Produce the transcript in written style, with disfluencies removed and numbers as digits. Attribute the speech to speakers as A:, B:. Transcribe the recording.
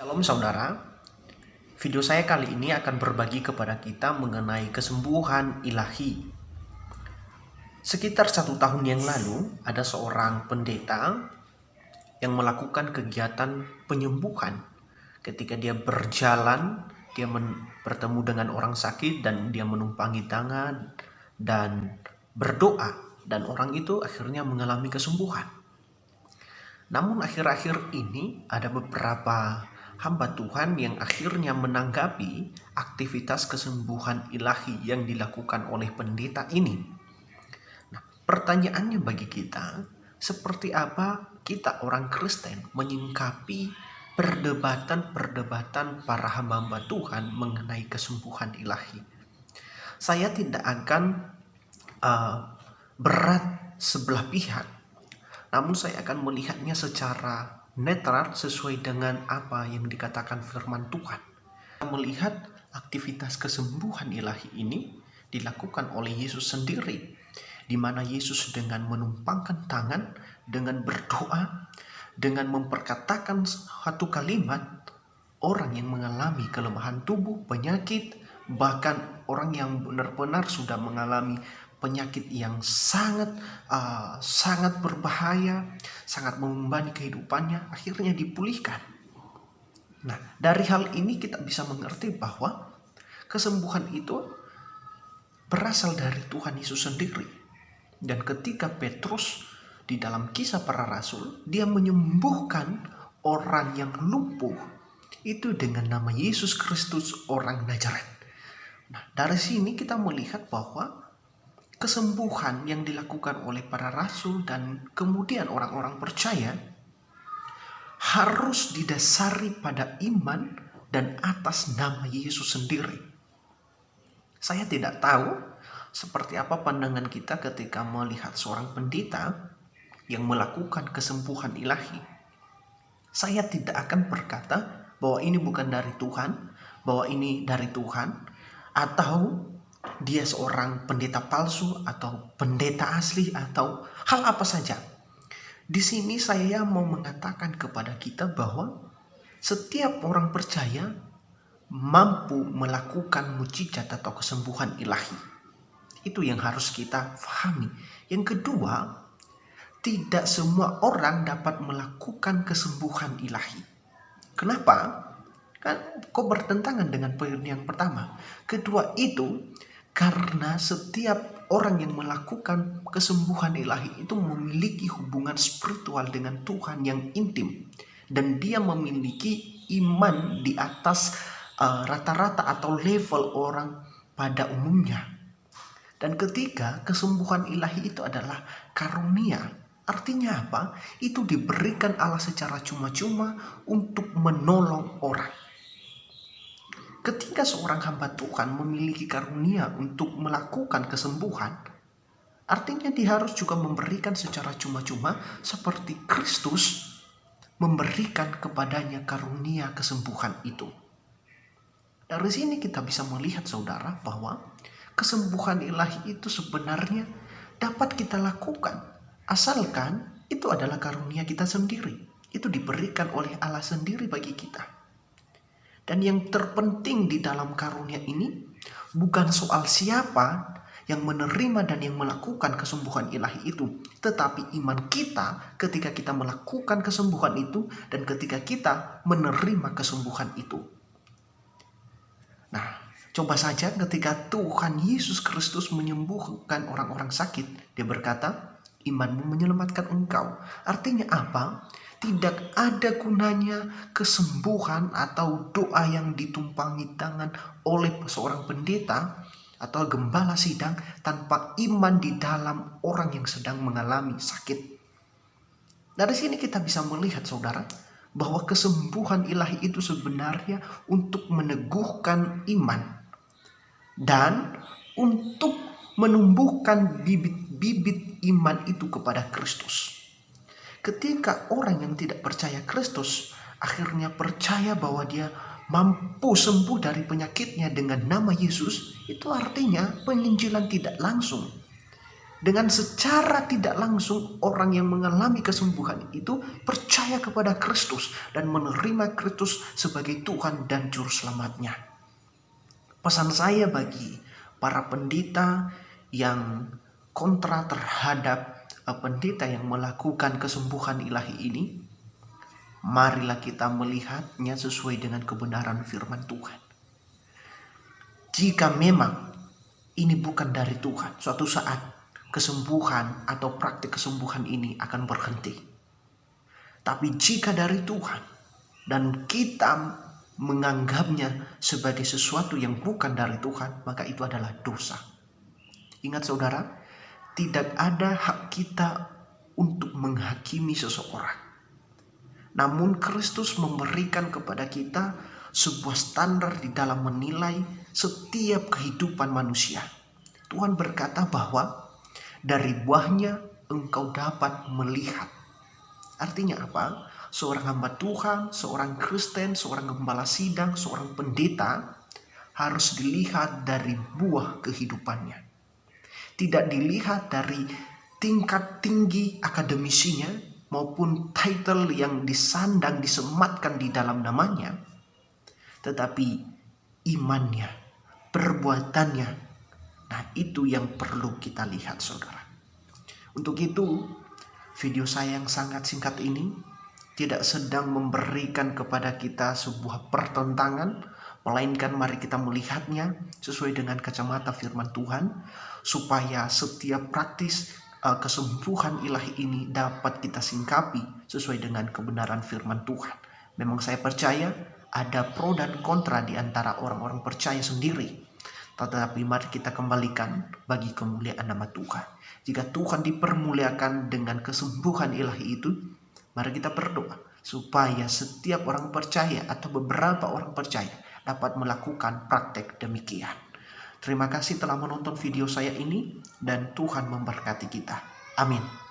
A: Shalom saudara, video saya kali ini akan berbagi kepada kita mengenai kesembuhan ilahi. Sekitar 1 tahun yang lalu, ada seorang pendeta yang melakukan kegiatan penyembuhan. Ketika dia berjalan, dia bertemu dengan orang sakit dan dia menumpangi tangan dan berdoa. Dan orang itu akhirnya mengalami kesembuhan. Namun akhir-akhir ini ada beberapa hamba Tuhan yang akhirnya menanggapi aktivitas kesembuhan ilahi yang dilakukan oleh pendeta ini. Nah, pertanyaannya bagi kita, seperti apa kita orang Kristen menyingkapi perdebatan-perdebatan para hamba-hamba Tuhan mengenai kesembuhan ilahi? Saya tidak akan berat sebelah pihak, namun saya akan melihatnya secara netral sesuai dengan apa yang dikatakan firman Tuhan. Melihat aktivitas kesembuhan ilahi ini dilakukan oleh Yesus sendiri, di mana Yesus dengan menumpangkan tangan, dengan berdoa, dengan memperkatakan satu kalimat, orang yang mengalami kelemahan tubuh, penyakit, bahkan orang yang benar-benar sudah mengalami penyakit yang sangat berbahaya, sangat membebani kehidupannya, akhirnya dipulihkan. Nah, dari hal ini kita bisa mengerti bahwa kesembuhan itu berasal dari Tuhan Yesus sendiri. Dan ketika Petrus di dalam Kisah Para Rasul, dia menyembuhkan orang yang lumpuh itu dengan nama Yesus Kristus orang Nazaret. Nah, dari sini kita melihat bahwa kesembuhan yang dilakukan oleh para rasul dan kemudian orang-orang percaya harus didasari pada iman dan atas nama Yesus sendiri. Saya tidak tahu seperti apa pandangan kita ketika melihat seorang pendeta yang melakukan kesembuhan ilahi. Saya tidak akan berkata bahwa ini bukan dari Tuhan, bahwa ini dari Tuhan, atau dia seorang pendeta palsu atau pendeta asli atau hal apa saja. Di sini saya mau mengatakan kepada kita bahwa setiap orang percaya mampu melakukan mukjizat atau kesembuhan ilahi. Itu yang harus kita pahami. Yang kedua, tidak semua orang dapat melakukan kesembuhan ilahi. Kenapa? Kan kok bertentangan dengan poin yang pertama. Kedua itu karena setiap orang yang melakukan kesembuhan ilahi itu memiliki hubungan spiritual dengan Tuhan yang intim. Dan dia memiliki iman di atas rata-rata atau level orang pada umumnya. Dan ketiga, kesembuhan ilahi itu adalah karunia. Artinya apa? Itu diberikan Allah secara cuma-cuma untuk menolong orang. Ketika seorang hamba Tuhan memiliki karunia untuk melakukan kesembuhan, artinya dia harus juga memberikan secara cuma-cuma seperti Kristus memberikan kepadanya karunia kesembuhan itu. Dari sini kita bisa melihat saudara bahwa kesembuhan ilahi itu sebenarnya dapat kita lakukan, asalkan itu adalah karunia kita sendiri. Itu diberikan oleh Allah sendiri bagi kita. Dan yang terpenting di dalam karunia ini bukan soal siapa yang menerima dan yang melakukan kesembuhan ilahi itu, tetapi iman kita ketika kita melakukan kesembuhan itu dan ketika kita menerima kesembuhan itu. Nah, coba saja ketika Tuhan Yesus Kristus menyembuhkan orang-orang sakit, dia berkata, imanmu menyelamatkan engkau. Artinya apa? Tidak ada gunanya kesembuhan atau doa yang ditumpangi tangan oleh seorang pendeta atau gembala sidang tanpa iman di dalam orang yang sedang mengalami sakit. Dari sini kita bisa melihat saudara bahwa kesembuhan ilahi itu sebenarnya untuk meneguhkan iman dan untuk menumbuhkan bibit-bibit iman itu kepada Kristus. Ketika orang yang tidak percaya Kristus akhirnya percaya bahwa dia mampu sembuh dari penyakitnya dengan nama Yesus, itu artinya penginjilan tidak langsung. Dengan secara tidak langsung orang yang mengalami kesembuhan itu percaya kepada Kristus dan menerima Kristus sebagai Tuhan dan Juru Selamatnya. Pesan saya bagi para pendeta yang kontra terhadap pendeta yang melakukan kesembuhan ilahi ini, marilah kita melihatnya sesuai dengan kebenaran firman Tuhan. Jika memang ini bukan dari Tuhan, suatu saat kesembuhan atau praktik kesembuhan ini akan berhenti. Tapi jika dari Tuhan dan kita menganggapnya sebagai sesuatu yang bukan dari Tuhan, maka itu adalah dosa. Ingat saudara, tidak ada hak kita untuk menghakimi seseorang. Namun Kristus memberikan kepada kita sebuah standar di dalam menilai setiap kehidupan manusia. Tuhan berkata bahwa dari buahnya engkau dapat melihat. Artinya apa? Seorang hamba Tuhan, seorang Kristen, seorang gembala sidang, seorang pendeta harus dilihat dari buah kehidupannya. Tidak dilihat dari tingkat tinggi akademisinya maupun title yang disandang, disematkan di dalam namanya. Tetapi imannya, perbuatannya. Nah, itu yang perlu kita lihat, saudara. Untuk itu, video saya yang sangat singkat ini tidak sedang memberikan kepada kita sebuah pertentangan, melainkan mari kita melihatnya sesuai dengan kacamata firman Tuhan, supaya setiap praktis kesembuhan ilahi ini dapat kita singkapi sesuai dengan kebenaran firman Tuhan. Memang saya percaya ada pro dan kontra di antara orang-orang percaya sendiri. Tetapi mari kita kembalikan bagi kemuliaan nama Tuhan. Jika Tuhan dipermuliakan dengan kesembuhan ilahi itu, mari kita berdoa supaya setiap orang percaya atau beberapa orang percaya dapat melakukan praktek demikian. Terima kasih telah menonton video saya ini dan Tuhan memberkati kita. Amin.